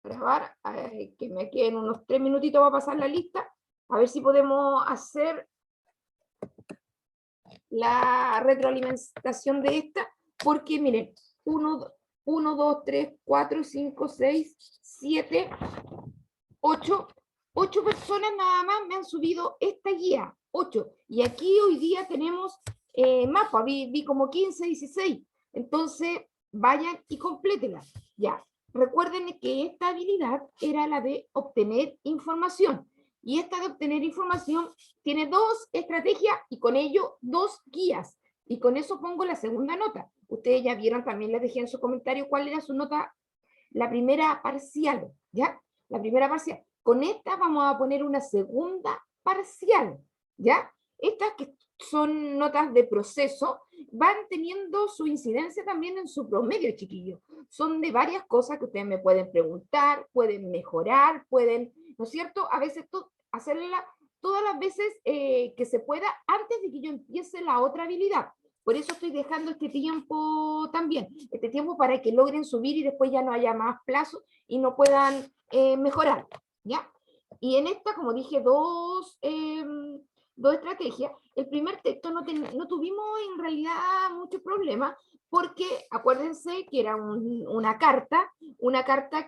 grabar, que me queden unos 3 minutitos para pasar la lista, a ver si podemos hacer la retroalimentación de esta, porque miren, 1, 2, 3, 4, 5, 6, 7, 8 personas nada más me han subido esta guía, 8, y aquí hoy día tenemos más, vi como 15, 16, entonces vayan y complétenla, ya. Recuerden que esta habilidad era la de obtener información, y esta de obtener información tiene 2 estrategias y con ello 2 guías, y con eso pongo la segunda nota. Ustedes ya vieron, también les dejé en su comentario cuál era su nota, la primera parcial, ¿ya? La primera parcial. Con esta vamos a poner una segunda parcial, ¿ya? Estas que son notas de proceso van teniendo su incidencia también en su promedio, chiquillos. Son de varias cosas que ustedes me pueden preguntar, pueden mejorar, pueden, ¿no es cierto? A veces hacerla todas las veces que se pueda antes de que yo empiece la otra habilidad. Por eso estoy dejando este tiempo también, este tiempo para que logren subir y después ya no haya más plazo y no puedan mejorar, ¿ya? Y en esta, como dije, dos estrategias. El primer texto no tuvimos en realidad mucho problema, porque acuérdense que era una carta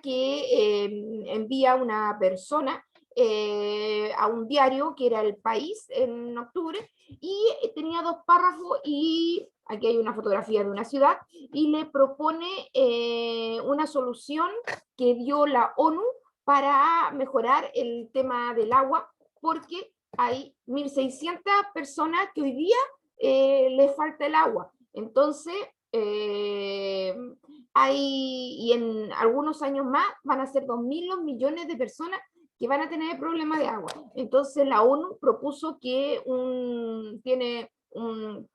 que envía una persona a un diario que era El País en octubre, y tenía 2 párrafos, y aquí hay una fotografía de una ciudad, y le propone una solución que dio la ONU para mejorar el tema del agua, porque hay 1.600 personas que hoy día les falta el agua. Entonces, y en algunos años más van a ser 2.000 los millones de personas que van a tener problemas de agua. Entonces la ONU propuso que tiene un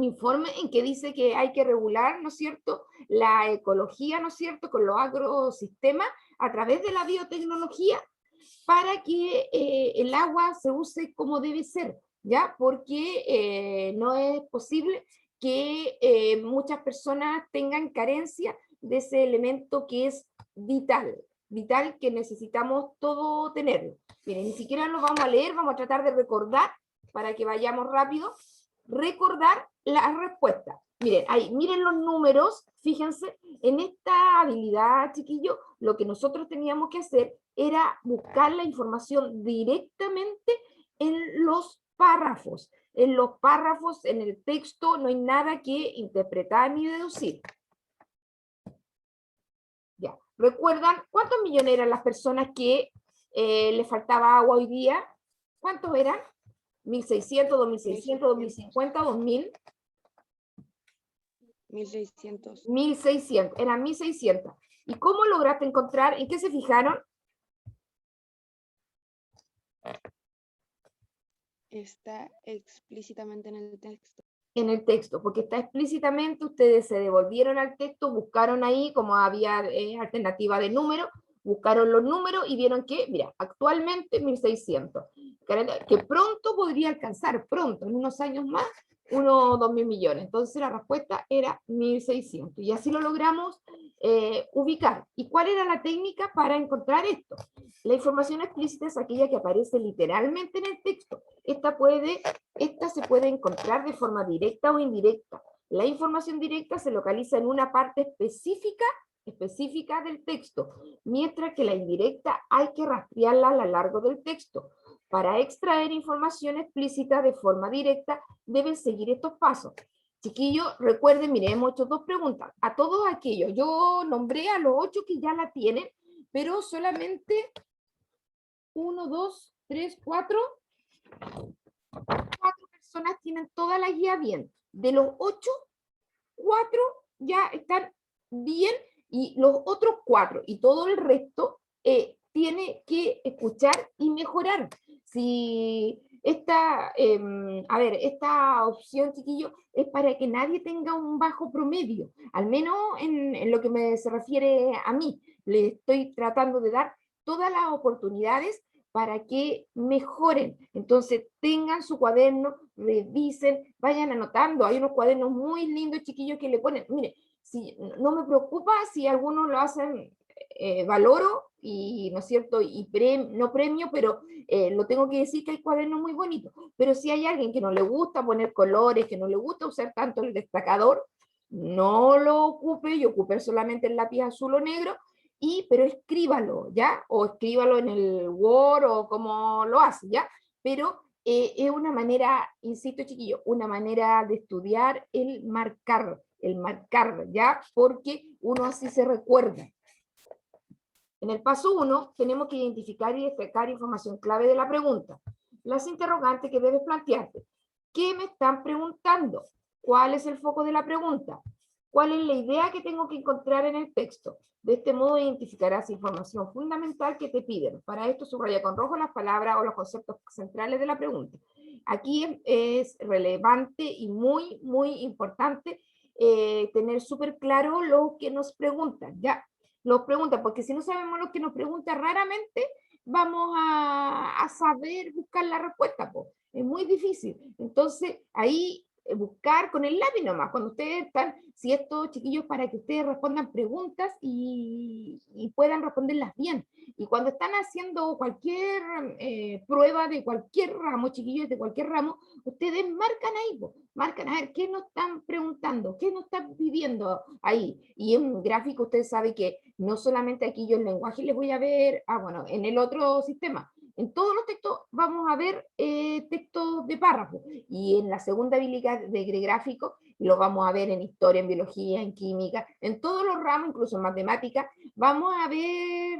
informe en que dice que hay que regular, ¿no es cierto?, la ecología, ¿no es cierto?, con los agrosistemas a través de la biotecnología, para que el agua se use como debe ser, ¿ya? Porque no es posible que muchas personas tengan carencia de ese elemento que es vital, que necesitamos todo tenerlo. Miren, ni siquiera lo vamos a leer, vamos a tratar de recordar, para que vayamos rápido, recordar las respuestas. Miren, ahí, miren los números, fíjense, en esta habilidad, chiquillos, lo que nosotros teníamos que hacer era buscar la información directamente en los párrafos. En los párrafos, en el texto, no hay nada que interpretar ni deducir. Ya. ¿Recuerdan cuántos millones eran las personas que les faltaba agua hoy día? ¿Cuántos eran? 1.600, 2.600, 2.050, 2.000. 1.600. 1.600, eran 1.600. ¿Y cómo lograste encontrar? ¿En qué se fijaron? Está explícitamente en el texto. En el texto, porque está explícitamente, ustedes se devolvieron al texto, buscaron ahí, como había alternativa de número, buscaron los números y vieron que, mira, actualmente 1.600, que pronto podría alcanzar, pronto, en unos años más, unos 2.000 millones. Entonces la respuesta era 1.600, y así lo logramos ubicar. ¿Y cuál era la técnica para encontrar esto? La información explícita es aquella que aparece literalmente en el texto. Esta se puede encontrar de forma directa o indirecta. La información directa se localiza en una parte específica del texto, mientras que la indirecta hay que rastrearla a lo largo del texto. Para extraer información explícita de forma directa, deben seguir estos pasos. Chiquillos, recuerden, miren, hemos hecho 2 preguntas. A todos aquellos, yo nombré a los 8 que ya la tienen, pero solamente 1, 2, 3, 4 personas tienen toda la guía bien. De los 8, 4 ya están bien, y los otros 4 y todo el resto tiene que escuchar y mejorar. Si esta opción, chiquillo, es para que nadie tenga un bajo promedio, al menos en lo que se refiere a mí. Le estoy tratando de dar todas las oportunidades para que mejoren. Entonces tengan su cuaderno, revisen, vayan anotando. Hay unos cuadernos muy lindos, chiquillos, que le ponen, mire, si, no me preocupa si algunos lo hacen valoro y, ¿no es cierto? Y no premio, pero lo tengo que decir que hay cuadernos muy bonitos. Pero si hay alguien que no le gusta poner colores, que no le gusta usar tanto el destacador, no lo ocupe, y ocupe solamente el lápiz azul o negro, pero escríbalo, ¿ya? O escríbalo en el Word o como lo hace, ¿ya? Pero es una manera, insisto chiquillo, una manera de estudiar el marcar, ¿ya? Porque uno así se recuerda. En el paso 1 tenemos que identificar y destacar información clave de la pregunta. Las interrogantes que debes plantearte. ¿Qué me están preguntando? ¿Cuál es el foco de la pregunta? ¿Cuál es la idea que tengo que encontrar en el texto? De este modo identificarás información fundamental que te piden. Para esto subraya con rojo las palabras o los conceptos centrales de la pregunta. Aquí es relevante y muy, muy importante tener súper claro lo que nos preguntan, ¿ya? Nos preguntan, porque si no sabemos lo que nos pregunta, raramente vamos a saber buscar la respuesta, pues. Es muy difícil. Entonces, ahí buscar con el lápiz nomás, cuando ustedes están, si estos chiquillos, para que ustedes respondan preguntas y puedan responderlas bien. Y cuando están haciendo cualquier prueba de cualquier ramo, chiquillos de cualquier ramo, ustedes marcan ahí, po, marcan a ver qué nos están preguntando, qué nos están pidiendo ahí. Y en un gráfico ustedes saben que no solamente aquí yo en lenguaje les voy a ver, bueno, en el otro sistema, en todos los textos vamos a ver textos de párrafo, y en la segunda habilidad de gráfico lo vamos a ver en historia, en biología, en química, en todos los ramos, incluso en matemática, vamos a ver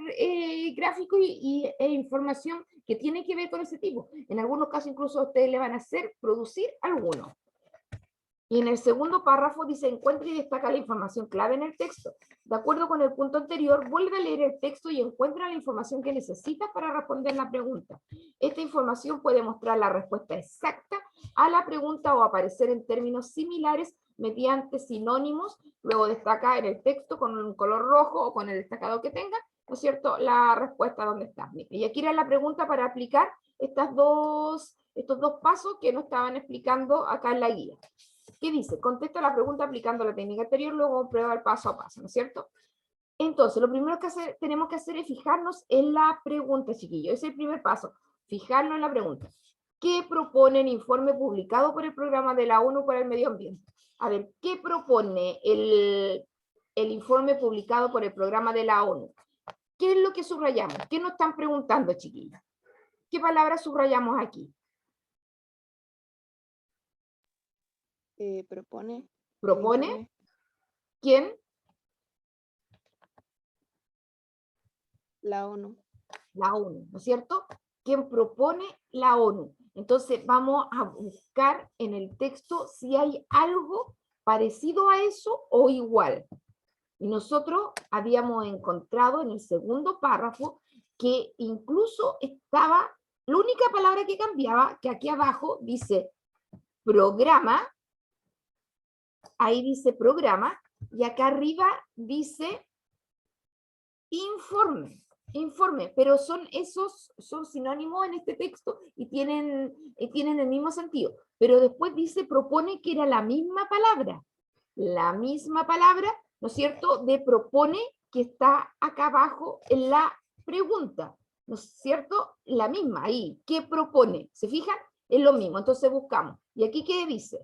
gráficos e información que tiene que ver con ese tipo. En algunos casos incluso a ustedes le van a hacer producir algunos. Y en el segundo párrafo dice, encuentra y destaca la información clave en el texto. De acuerdo con el punto anterior, vuelve a leer el texto y encuentra la información que necesitas para responder la pregunta. Esta información puede mostrar la respuesta exacta a la pregunta o aparecer en términos similares mediante sinónimos. Luego destaca en el texto con un color rojo o con el destacado que tenga, ¿no es cierto?, la respuesta donde está. Y aquí era la pregunta para aplicar estos dos pasos que nos estaban explicando acá en la guía. ¿Qué dice? Contesta la pregunta aplicando la técnica anterior, luego prueba el paso a paso, ¿no es cierto? Entonces, lo primero que tenemos que hacer es fijarnos en la pregunta, chiquillos. Ese es el primer paso, fijarnos en la pregunta. ¿Qué propone el informe publicado por el Programa de la ONU para el Medio Ambiente? A ver, ¿qué propone el informe publicado por el Programa de la ONU? ¿Qué es lo que subrayamos? ¿Qué nos están preguntando, chiquillos? ¿Qué palabras subrayamos aquí? Propone. ¿Propone? ¿Quién? La ONU. La ONU, ¿no es cierto? ¿Quién propone? La ONU. Entonces vamos a buscar en el texto si hay algo parecido a eso o igual. Y nosotros habíamos encontrado en el segundo párrafo que incluso estaba, la única palabra que cambiaba, que aquí abajo dice programa, ahí dice programa, y acá arriba dice informe, pero son sinónimos en este texto y tienen el mismo sentido. Pero después dice, propone, que era la misma palabra, ¿no es cierto?, de propone, que está acá abajo en la pregunta, ¿no es cierto?, la misma ahí, ¿qué propone? ¿Se fijan? Es lo mismo, entonces buscamos. ¿Y aquí qué dice?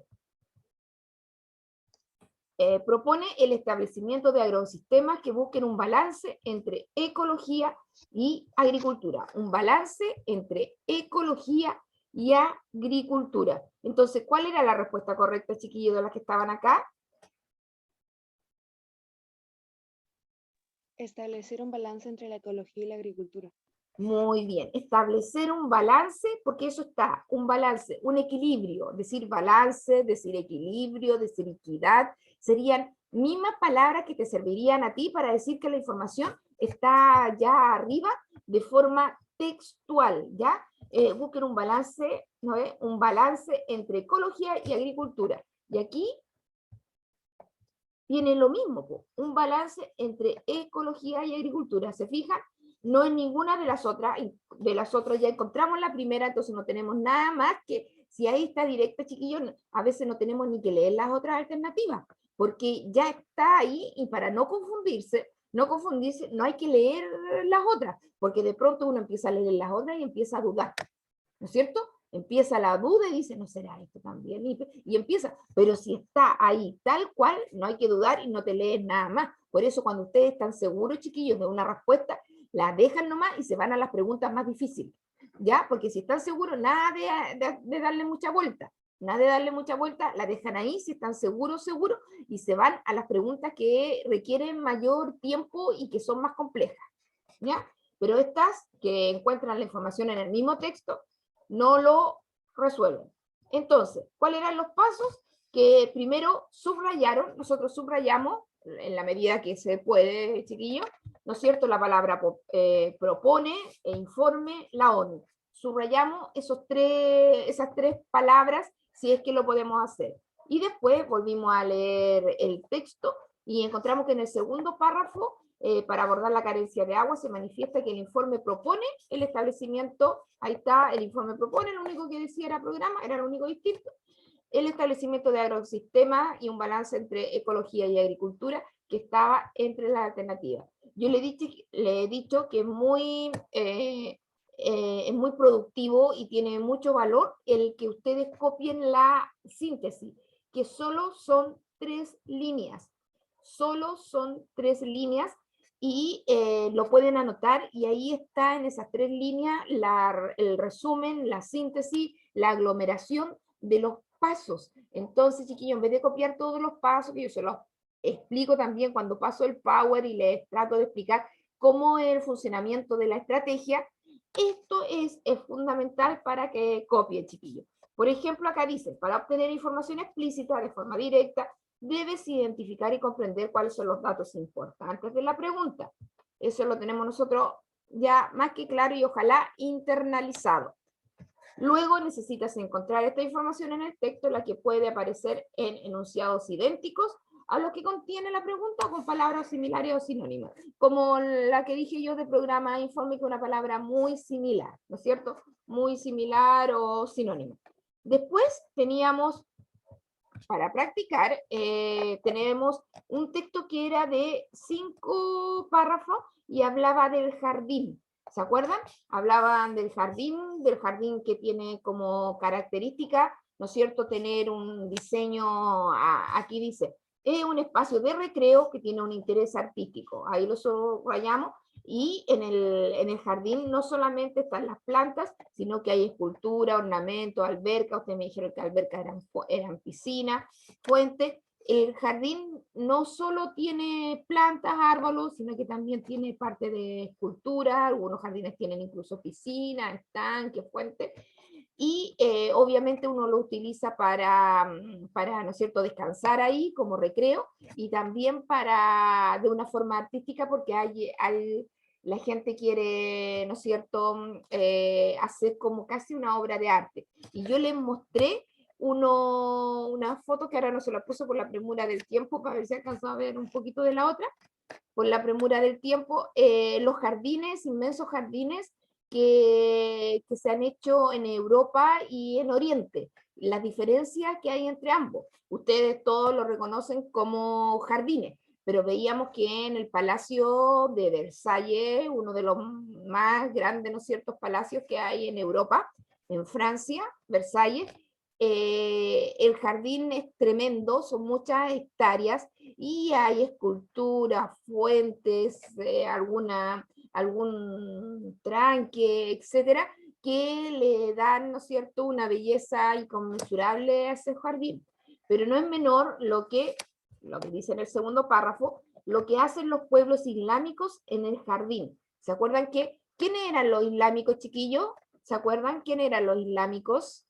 Propone el establecimiento de agrosistemas que busquen un balance entre ecología y agricultura. Un balance entre ecología y agricultura. Entonces, ¿cuál era la respuesta correcta, chiquillos, de las que estaban acá? Establecer un balance entre la ecología y la agricultura. Muy bien, establecer un balance, porque eso está, un balance, un equilibrio, decir balance, decir equilibrio, decir equidad, serían mismas palabras que te servirían a ti para decir que la información está ya arriba de forma textual, ¿ya? Busquen un balance, ¿no es? Un balance entre ecología y agricultura. Y aquí tiene lo mismo, un balance entre ecología y agricultura, ¿se fijan? No en ninguna de las otras ya encontramos la primera, entonces no tenemos nada más que, si ahí está directa, chiquillos, a veces no tenemos ni que leer las otras alternativas, porque ya está ahí, y para no confundirse, no confundirse, no hay que leer las otras, porque de pronto uno empieza a leer las otras y empieza a dudar, ¿no es cierto? Empieza la duda y dice, no será esto también, y empieza, pero si está ahí tal cual, no hay que dudar y no te lees nada más. Por eso cuando ustedes están seguros, chiquillos, de una respuesta, la dejan nomás y se van a las preguntas más difíciles, ¿ya? Porque si están seguros, nada de darle mucha vuelta, nada de darle mucha vuelta, la dejan ahí, si están seguros, y se van a las preguntas que requieren mayor tiempo y que son más complejas, ¿ya? Pero estas que encuentran la información en el mismo texto, no lo resuelven. Entonces, ¿cuáles eran los pasos? Que primero subrayaron, nosotros subrayamos, en la medida que se puede, chiquillo, ¿no es cierto? La palabra propone e informe la ONU. Subrayamos esas tres palabras si es que lo podemos hacer. Y después volvimos a leer el texto y encontramos que en el segundo párrafo, para abordar la carencia de agua, se manifiesta que el informe propone el establecimiento, ahí está, el informe propone, lo único que decía era programa, era lo único distinto, el establecimiento de agroesistemas y un balance entre ecología y agricultura que estaba entre las alternativas. Yo le he dicho que es muy productivo y tiene mucho valor el que ustedes copien la síntesis, que solo son 3 líneas, y lo pueden anotar y ahí está en esas 3 líneas el resumen, la síntesis, la aglomeración de los pasos. Entonces, chiquillos, en vez de copiar todos los pasos, que yo se los explico también cuando paso el Power y les trato de explicar cómo es el funcionamiento de la estrategia, esto es fundamental para que copien, chiquillos. Por ejemplo, acá dice, para obtener información explícita de forma directa, debes identificar y comprender cuáles son los datos importantes de la pregunta. Eso lo tenemos nosotros ya más que claro y ojalá internalizado. Luego necesitas encontrar esta información en el texto, la que puede aparecer en enunciados idénticos a lo que contiene la pregunta con palabras similares o sinónimas, como la que dije yo de programa informe, que una palabra muy similar, ¿no es cierto? Muy similar o sinónima. Después teníamos, para practicar, tenemos un texto que era de 5 párrafos y hablaba del jardín. ¿Se acuerdan? Hablaban del jardín que tiene como característica, ¿no es cierto?, tener un diseño, aquí dice, es un espacio de recreo que tiene un interés artístico. Ahí lo subrayamos. Y en el jardín no solamente están las plantas, sino que hay escultura, ornamento, alberca. Ustedes me dijeron que albercas eran piscinas, fuentes. El jardín no solo tiene plantas, árboles, sino que también tiene parte de escultura. Algunos jardines tienen incluso piscinas, estanques, fuentes. Y obviamente uno lo utiliza para, ¿no es cierto?, descansar ahí como recreo, y también de una forma artística, porque la gente quiere, ¿no es cierto?, hacer como casi una obra de arte. Y yo les mostré una foto que ahora no se la puso por la premura del tiempo, para ver si alcanzó a ver un poquito de la otra, por la premura del tiempo, los jardines, inmensos jardines, que se han hecho en Europa y en Oriente, las diferencias que hay entre ambos. Ustedes todos lo reconocen como jardines, pero veíamos que en el Palacio de Versalles, uno de los más grandes, ¿no es cierto?, palacios que hay en Europa, en Francia, Versalles, el jardín es tremendo, son muchas hectáreas, y hay esculturas, fuentes, algún tranque, etcétera, que le dan, ¿no es cierto?, una belleza inconmensurable a ese jardín. Pero no es menor lo que dice en el segundo párrafo, lo que hacen los pueblos islámicos en el jardín. ¿Se acuerdan quiénes eran los islámicos, chiquillos? ¿Se acuerdan quién eran los islámicos?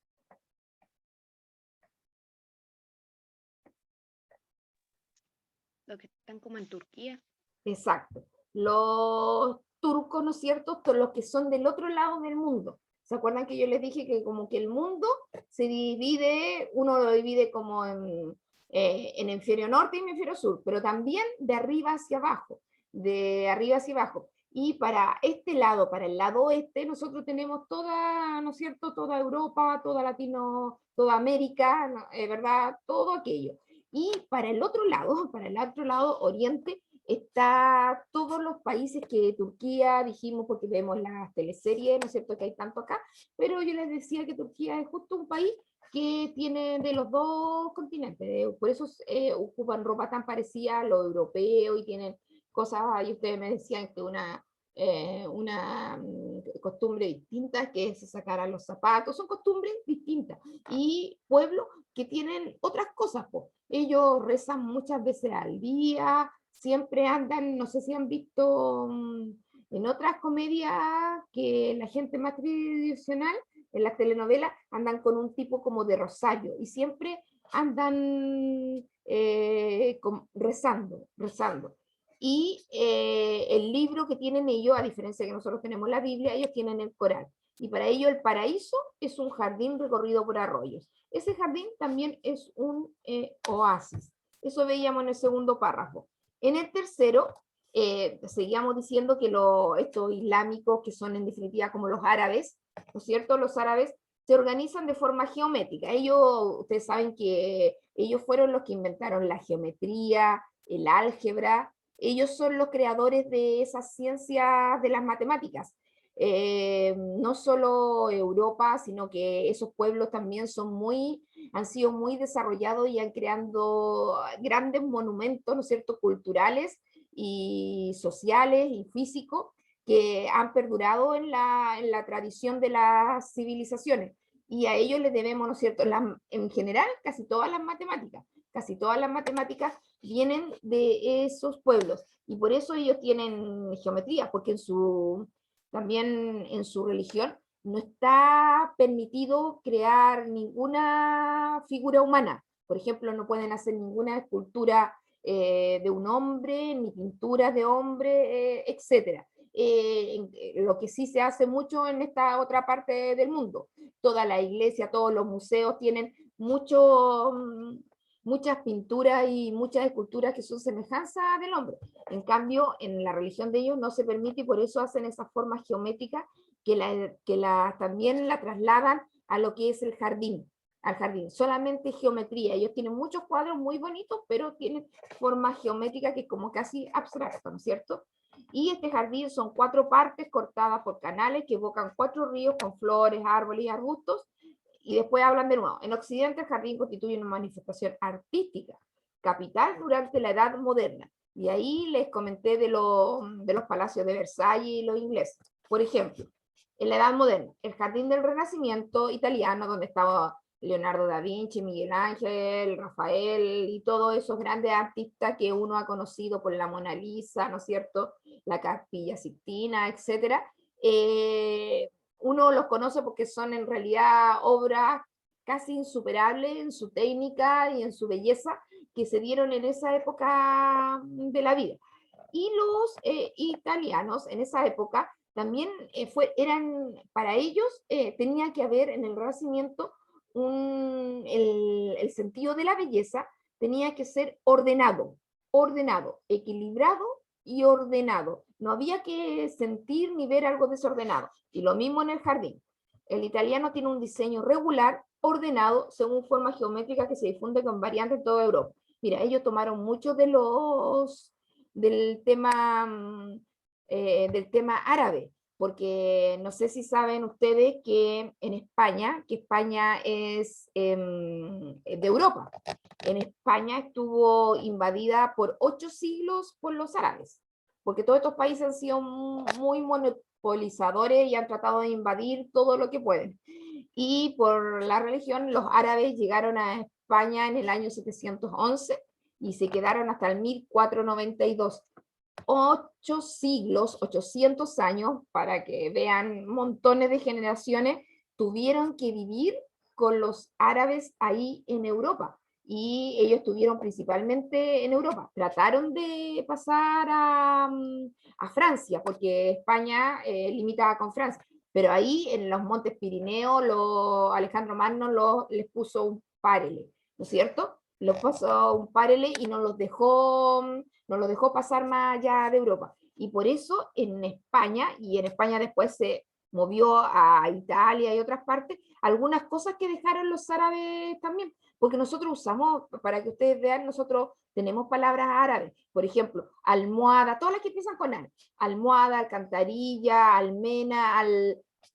Los que están como en Turquía. Exacto. Los turcos, ¿no es cierto?, son los que son del otro lado del mundo. ¿Se acuerdan que yo les dije que como que el mundo se divide, uno lo divide como en hemisferio norte y hemisferio sur, pero también de arriba hacia abajo, de arriba hacia abajo. Y para este lado, para el lado oeste, nosotros tenemos toda, ¿no es cierto?, toda Europa, toda América, ¿verdad?, todo aquello. Y para el otro lado, oriente, está todos los países que Turquía, dijimos porque vemos las teleseries, ¿no es cierto?, que hay tanto acá, pero yo les decía que Turquía es justo un país que tiene de los dos continentes, por eso ocupan ropa tan parecida a lo europeo y tienen cosas, y ustedes me decían que una costumbre distinta, que es sacar a los zapatos, son costumbres distintas, y pueblos que tienen otras cosas, pues. Ellos rezan muchas veces al día, siempre andan, no sé si han visto en otras comedias que la gente más tradicional, en las telenovelas, andan con un tipo como de rosario, y siempre andan rezando. Y el libro que tienen ellos, a diferencia de que nosotros tenemos la Biblia, ellos tienen el Corán. Y para ellos el paraíso es un jardín recorrido por arroyos. Ese jardín también es un oasis. Eso veíamos en el segundo párrafo. En el tercero, seguíamos diciendo que estos islámicos, que son en definitiva como los árabes, ¿no es cierto? Los árabes se organizan de forma geométrica. Ellos, ustedes saben que ellos fueron los que inventaron la geometría, el álgebra. Ellos son los creadores de esas ciencias de las matemáticas. No solo Europa, sino que esos pueblos también han sido muy desarrollados y han creado grandes monumentos, ¿no es cierto?, culturales y sociales y físicos que han perdurado en la tradición de las civilizaciones. Y a ellos les debemos, ¿no es cierto?, en general, casi todas las matemáticas vienen de esos pueblos. Y por eso ellos tienen geometría, porque también en su religión no está permitido crear ninguna figura humana. Por ejemplo, no pueden hacer ninguna escultura de un hombre, ni pinturas de hombre, etc. Lo que sí se hace mucho en esta otra parte del mundo. Toda la iglesia, todos los museos tienen muchas pinturas y muchas esculturas que son semejanzas del hombre. En cambio, en la religión de ellos no se permite y por eso hacen esas formas geométricas también la trasladan a lo que es el jardín, al jardín. Solamente geometría. Ellos tienen muchos cuadros muy bonitos, pero tienen formas geométricas que es como casi abstracto, ¿no es cierto? Y este jardín son 4 partes cortadas por canales que evocan 4 ríos con flores, árboles y arbustos. Y después hablan de nuevo. En Occidente el jardín constituye una manifestación artística, capital durante la Edad Moderna. Y ahí les comenté de los palacios de Versalles y los ingleses. Por ejemplo, en la Edad Moderna, el jardín del Renacimiento italiano, donde estaba Leonardo da Vinci, Miguel Ángel, Rafael y todos esos grandes artistas que uno ha conocido por la Mona Lisa, ¿no es cierto?, la Capilla Sixtina, etc. Uno los conoce porque son en realidad obras casi insuperables en su técnica y en su belleza que se dieron en esa época de la vida. Y los italianos en esa época también para ellos tenía que haber en el Renacimiento el sentido de la belleza tenía que ser ordenado, equilibrado y ordenado. No había que sentir ni ver algo desordenado. Y lo mismo en el jardín. El italiano tiene un diseño regular, ordenado, según forma geométrica que se difunde con variantes en toda Europa. Mira, ellos tomaron mucho del tema árabe, porque no sé si saben ustedes que España es de Europa. En España estuvo invadida por 8 siglos por los árabes, porque todos estos países han sido muy monopolizadores y han tratado de invadir todo lo que pueden. Y por la religión, los árabes llegaron a España en el año 711 y se quedaron hasta el 1492. 8 siglos, 800 años, para que vean montones de generaciones, tuvieron que vivir con los árabes ahí en Europa. Y ellos estuvieron principalmente en Europa. Trataron de pasar a Francia, porque España limita con Francia. Pero ahí en los Montes Pirineos, Alejandro Magno les puso un párele, ¿no es cierto? Los pasó un párele y no los dejó pasar más allá de Europa. Y por eso en España después movió a Italia y otras partes, algunas cosas que dejaron los árabes también, porque nosotros usamos, para que ustedes vean, nosotros tenemos palabras árabes, por ejemplo, almohada, todas las que empiezan con al, almohada, alcantarilla, almena,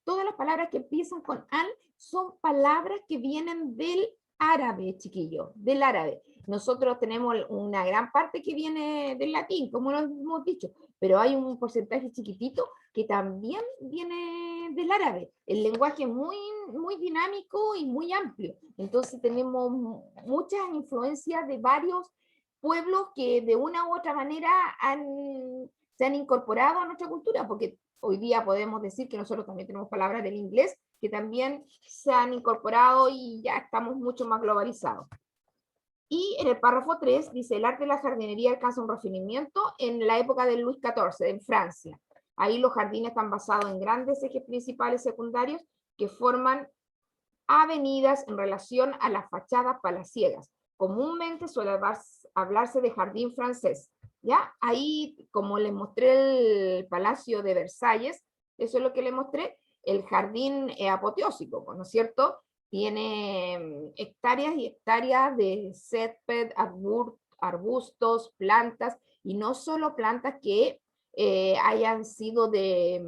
todas las palabras que empiezan con al son palabras que vienen del árabe, chiquillo, del árabe. Nosotros tenemos una gran parte que viene del latín, como lo hemos dicho, pero hay un porcentaje chiquitito que también viene del árabe. El lenguaje es muy, muy dinámico y muy amplio. Entonces tenemos muchas influencias de varios pueblos que de una u otra manera se han incorporado a nuestra cultura, porque hoy día podemos decir que nosotros también tenemos palabras del inglés que también se han incorporado y ya estamos mucho más globalizados. Y en el párrafo 3 dice, el arte de la jardinería alcanza un refinamiento en la época de Luis XIV, en Francia. Ahí los jardines están basados en grandes ejes principales secundarios que forman avenidas en relación a las fachadas palaciegas. Comúnmente suele hablarse de jardín francés. ¿Ya? Ahí, como les mostré el Palacio de Versalles, eso es lo que les mostré, el jardín apoteósico, ¿no es cierto? Tiene hectáreas y hectáreas de césped, arbustos, plantas, y no solo plantas que hayan sido de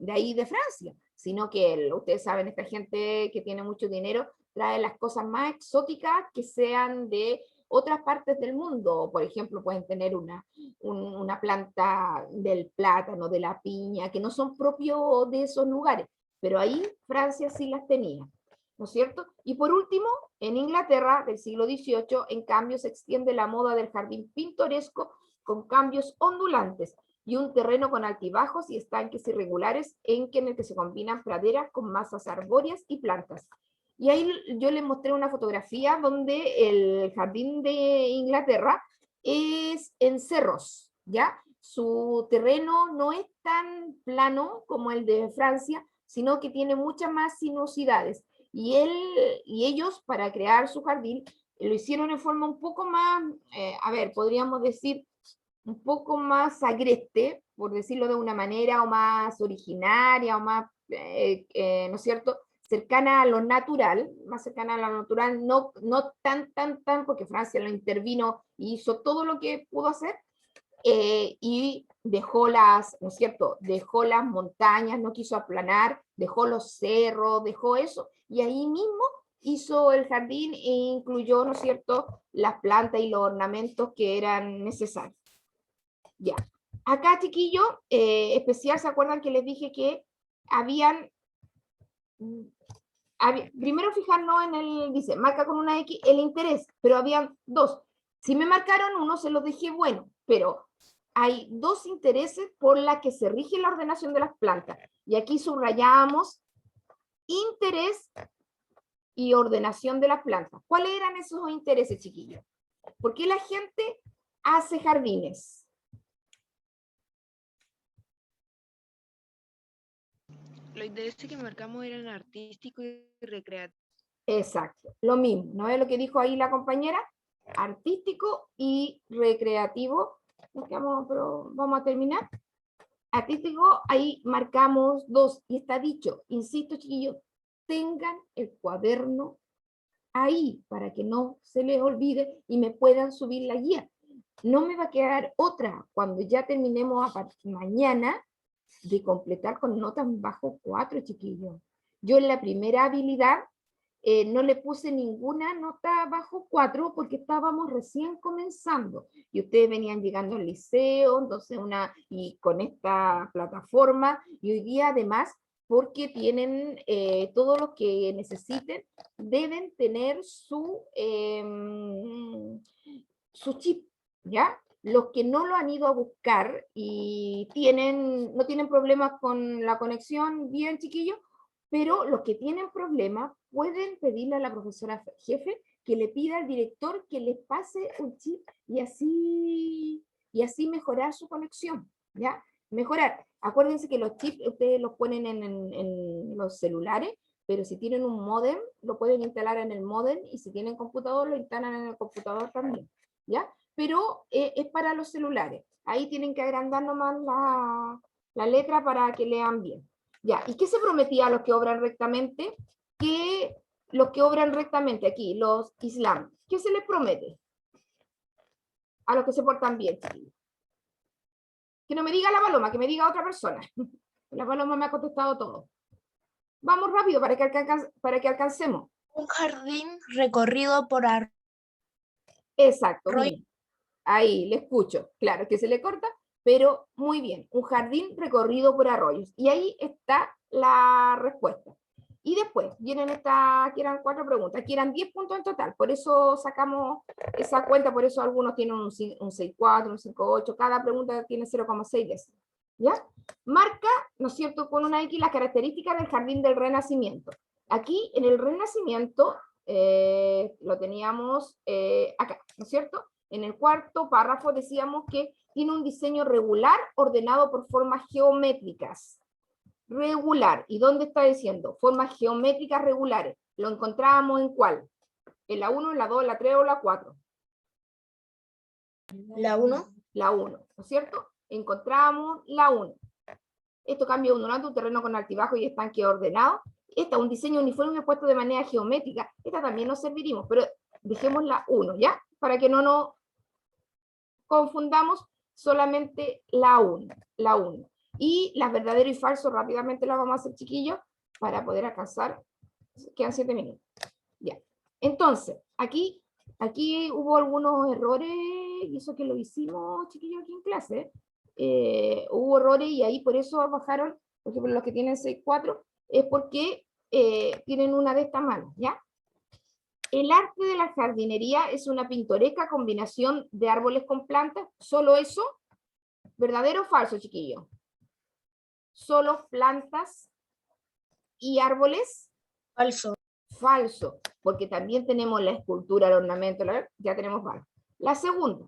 ahí de Francia, sino que ustedes saben, esta gente que tiene mucho dinero trae las cosas más exóticas que sean de otras partes del mundo. Por ejemplo, pueden tener una planta del plátano, de la piña, que no son propios de esos lugares, pero ahí Francia sí las tenía, ¿no es cierto? Y por último, en Inglaterra del siglo XVIII, en cambio, se extiende la moda del jardín pintoresco con cambios ondulantes y un terreno con altibajos y estanques irregulares en el que se combinan praderas con masas arbóreas y plantas. Y ahí yo les mostré una fotografía donde el jardín de Inglaterra es en cerros, ¿ya? Su terreno no es tan plano como el de Francia, sino que tiene muchas más sinuosidades. Y ellos, para crear su jardín, lo hicieron en forma un poco más, podríamos decir, un poco más agreste, por decirlo de una manera, o más originaria, o más, ¿no es cierto?, cercana a lo natural, más cercana a lo natural, no tan, porque Francia lo intervino y hizo todo lo que pudo hacer, y dejó ¿no es cierto?, dejó las montañas, no quiso aplanar, dejó los cerros, dejó eso, y ahí mismo hizo el jardín e incluyó, ¿no es cierto?, las plantas y los ornamentos que eran necesarios. Ya. Acá, chiquillo, especial, ¿se acuerdan que les dije que primero fijarnos en dice, marca con una X el interés, pero habían dos. Si me marcaron uno, se los dejé bueno, pero hay dos intereses por la que se rige la ordenación de las plantas. Y aquí subrayamos interés y ordenación de las plantas. ¿Cuáles eran esos intereses, chiquillos? ¿Por qué la gente hace jardines? Los intereses que marcamos eran artístico y recreativo. Exacto, lo mismo, ¿no es lo que dijo ahí la compañera? Artístico y recreativo. Pero vamos a terminar. Artístico, ahí marcamos dos, y está dicho, insisto, chiquillos, tengan el cuaderno ahí para que no se les olvide y me puedan subir la guía. No me va a quedar otra cuando ya terminemos a partir de mañana de completar con notas bajo 4, chiquillos. Yo en la primera habilidad no le puse ninguna nota bajo 4 porque estábamos recién comenzando y ustedes venían llegando al liceo, entonces y con esta plataforma, y hoy día además porque tienen todo lo que necesiten, deben tener su chip, ¿ya? Los que no lo han ido a buscar y no tienen problemas con la conexión, bien, chiquillos, pero los que tienen problemas pueden pedirle a la profesora jefe que le pida al director que les pase un chip y así mejorar su conexión, ¿ya? Mejorar. Acuérdense que los chips ustedes los ponen en los celulares, pero si tienen un módem, lo pueden instalar en el módem, y si tienen computador, lo instalan en el computador también, ¿ya? Pero es para los celulares. Ahí tienen que agrandar nomás la letra para que lean bien. Ya, ¿y qué se prometía a los que obran rectamente? Que los que obran rectamente aquí, los islam, ¿qué se les promete? A los que se portan bien, chiquillos. Que no me diga la Paloma, que me diga otra persona. La Paloma me ha contestado todo. Vamos rápido para que alcancemos. Un jardín recorrido por Exacto, arroyo. bien. Ahí, le escucho. Claro que se le corta, pero muy bien. Un jardín recorrido por arroyos. Y ahí está la respuesta. Y después vienen aquí eran 4 preguntas. Aquí eran 10 puntos en total. Por eso sacamos esa cuenta. Por eso algunos tienen un 6,4, un 5,8. Cada pregunta tiene 0,6 décimas. ¿Ya? Marca, ¿no es cierto?, con una X las características del jardín del Renacimiento. Aquí en el Renacimiento lo teníamos acá, ¿no es cierto? En el cuarto párrafo decíamos que tiene un diseño regular ordenado por formas geométricas. Regular. ¿Y dónde está diciendo? Formas geométricas regulares. ¿Lo encontrábamos en cuál? ¿En la 1, en la 2, en la 3 o la 4? La 1. La 1, ¿no es cierto? Encontramos la 1. Esto cambia ondulante un terreno con altibajo y estanque ordenado. Esta, un diseño uniforme puesto de manera geométrica. Esta también nos serviría, pero dejemos la 1, ¿ya? Para que no nos confundamos, solamente la 1. La 1. Y las verdadero y falso rápidamente las vamos a hacer, chiquillos, para poder alcanzar. Quedan 7 minutos. Ya. Entonces, aquí hubo algunos errores, y eso que lo hicimos, chiquillos, aquí en clase. Hubo errores y ahí por eso bajaron, por ejemplo, los que tienen 6,4, es porque tienen una de estas manos, ¿ya? El arte de la jardinería es una pintoresca combinación de árboles con plantas. ¿Solo eso? ¿Verdadero o falso, chiquillo? ¿Solo plantas y árboles? Falso. Falso, porque también tenemos la escultura, el ornamento, ya tenemos varios. La segunda.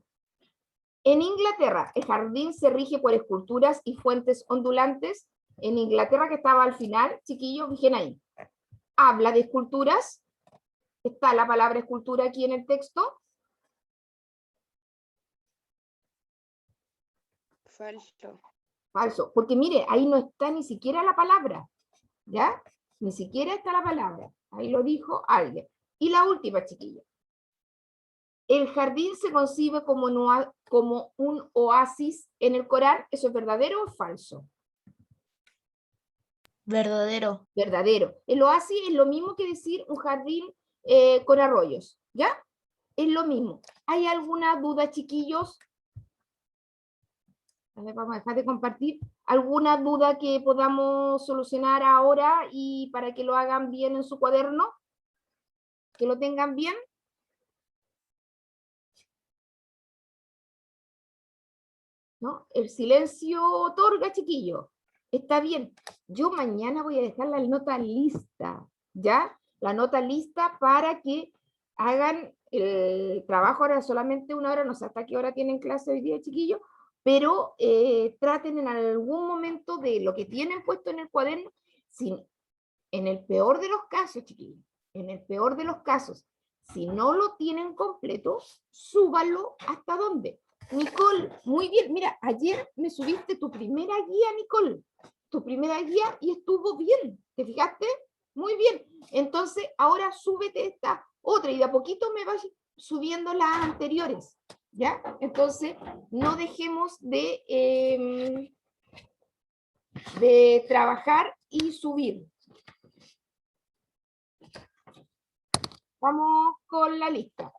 En Inglaterra, el jardín se rige por esculturas y fuentes ondulantes. En Inglaterra, que estaba al final, chiquillos, fijen ahí. Habla de esculturas. Está la palabra escultura aquí en el texto. Falso. Falso, porque mire, ahí no está ni siquiera la palabra, ¿ya? Ni siquiera está la palabra. Ahí lo dijo alguien. Y la última, chiquilla. El jardín se concibe como un oasis en el Corán. ¿Eso es verdadero o falso? Verdadero. Verdadero. El oasis es lo mismo que decir un jardín con arroyos, ¿ya? Es lo mismo. ¿Hay alguna duda, chiquillos? A ver, vamos a dejar de compartir. ¿Alguna duda que podamos solucionar ahora y para que lo hagan bien en su cuaderno? ¿Que lo tengan bien? ¿No? El silencio otorga, chiquillo. Está bien. Yo mañana voy a dejar la nota lista, ¿ya? La nota lista para que hagan el trabajo. Ahora solamente 1 hora, no sé hasta qué hora tienen clase hoy día, chiquillos, pero traten en algún momento de lo que tienen puesto en el cuaderno, en el peor de los casos, chiquillos, en el peor de los casos, si no lo tienen completo, súbanlo hasta dónde. Nicole, muy bien, mira, ayer me subiste tu primera guía, Nicole, tu primera guía y estuvo bien, ¿te fijaste? Muy bien, entonces ahora súbete esta otra y de a poquito me vas subiendo las anteriores, ¿ya? Entonces no dejemos de trabajar y subir. Vamos con la lista.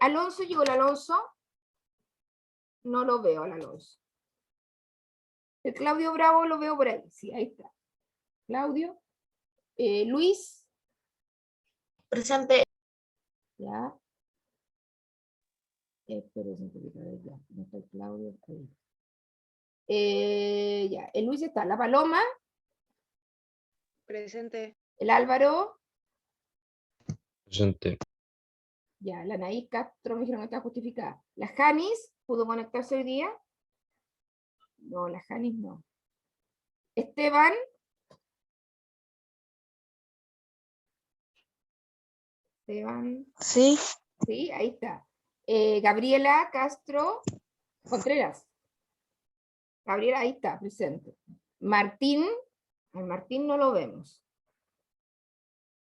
Alonso, llegó el Alonso. No lo veo al Alonso. El Claudio Bravo lo veo por ahí. Sí, ahí está. Claudio. Luis. Presente. Ya. Espérense un poquito. Ya. No está el Claudio. Ahí. Ya. El Luis está. La Paloma. Presente. El Álvaro. Presente. Ya. La Anaís Castro me dijeron que está justificada. La Janis. ¿Pudo conectarse hoy día? No, la Janis no. Esteban. Esteban. Sí. Sí, ahí está. Gabriela Castro Contreras. Gabriela, ahí está, presente. Martín. Al Martín no lo vemos.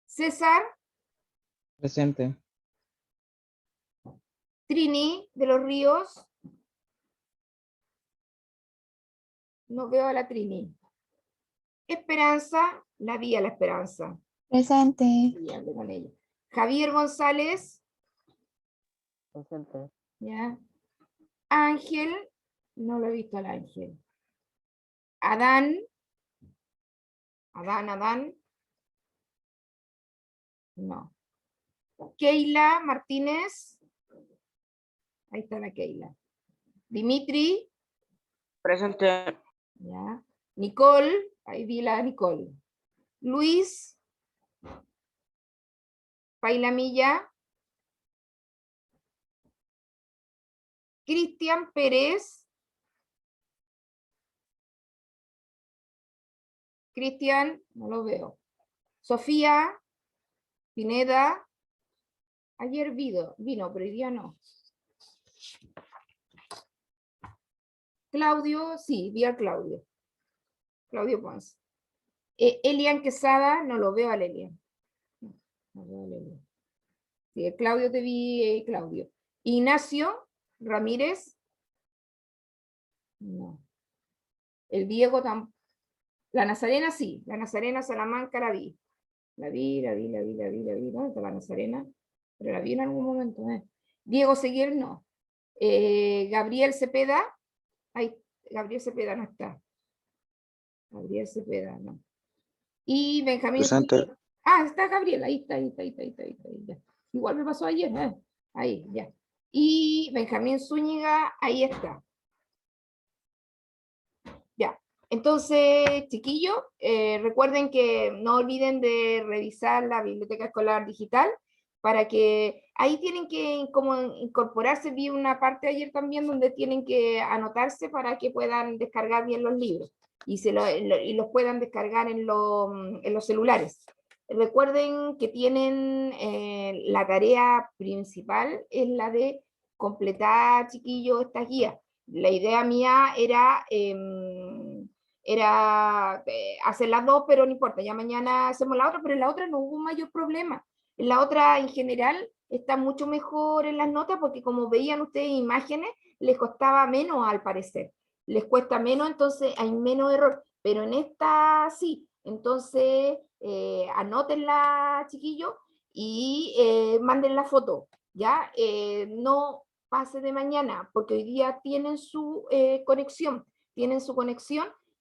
César, Presente. Trini de los Ríos. No veo a la Trini. Esperanza, la vi a la Esperanza. Presente. Y hablé con ella. Javier González, Presente. ¿ya? Ángel, no lo he visto al Ángel. Adán, no. Keila Martínez, ahí está la Keila. Dimitri, Presente. ¿ya? Nicole, ahí vi la Nicole. Luis, Pailamilla. Cristian Pérez. Cristian, no lo veo. Sofía Pineda. Ayer vino, pero hoy día no. Claudio, sí, vi a Claudio. Claudio Ponce. Elian Quesada, no lo veo a Elian. No veo a Elian. Sí, Claudio te vi, Claudio. Ignacio Ramírez. No. El Diego tampoco. La Nazarena sí, la Nazarena Salamanca la vi. La vi. ¿Dónde está la Nazarena? Pero la vi en algún momento. Diego Seguiel no. Gabriel Cepeda. Ay, Gabriel Cepeda no está. Gabriel Cepeda, no. Y Benjamín. Presente. Ah, está Gabriel, ahí está. Ya. Igual me pasó ayer, ahí, ya. Y Benjamín Zúñiga, ahí está. Ya. Entonces, chiquillos, recuerden que no olviden de revisar la biblioteca escolar digital para que ahí tienen que como incorporarse. Vi una parte ayer también donde tienen que anotarse para que puedan descargar bien los libros y los puedan descargar en los celulares. Recuerden que tienen la tarea principal es la de completar, chiquillos, estas guías. La idea mía era hacer las dos, pero no importa, ya mañana hacemos la otra, pero en la otra no hubo mayor problema. En la otra, en general, está mucho mejor en las notas, porque como veían ustedes imágenes, les costaba menos al parecer. Les cuesta menos, entonces hay menos error. Pero en esta sí. Entonces, anótenla, chiquillos, y manden la foto, ¿ya? No pase de mañana, porque hoy día tienen su conexión,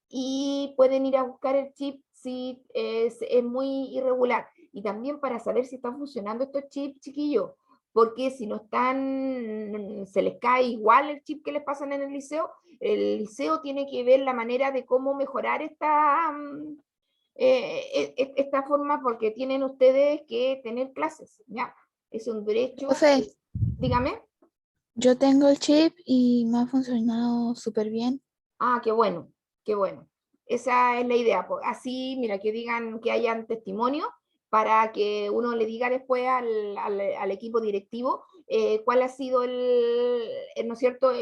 y pueden ir a buscar el chip si es muy irregular. Y también para saber si están funcionando estos chips, chiquillos, porque si no están, se les cae igual el chip que les pasan en el liceo tiene que ver la manera de cómo mejorar esta forma, porque tienen ustedes que tener clases, ¿ya? Es un derecho. Profe, Dígame. yo tengo el chip y me ha funcionado súper bien. Ah, qué bueno, qué bueno. Esa es la idea. Así, mira, que digan, que hayan testimonio para que uno le diga después al equipo directivo cuál ha sido ¿no es cierto?,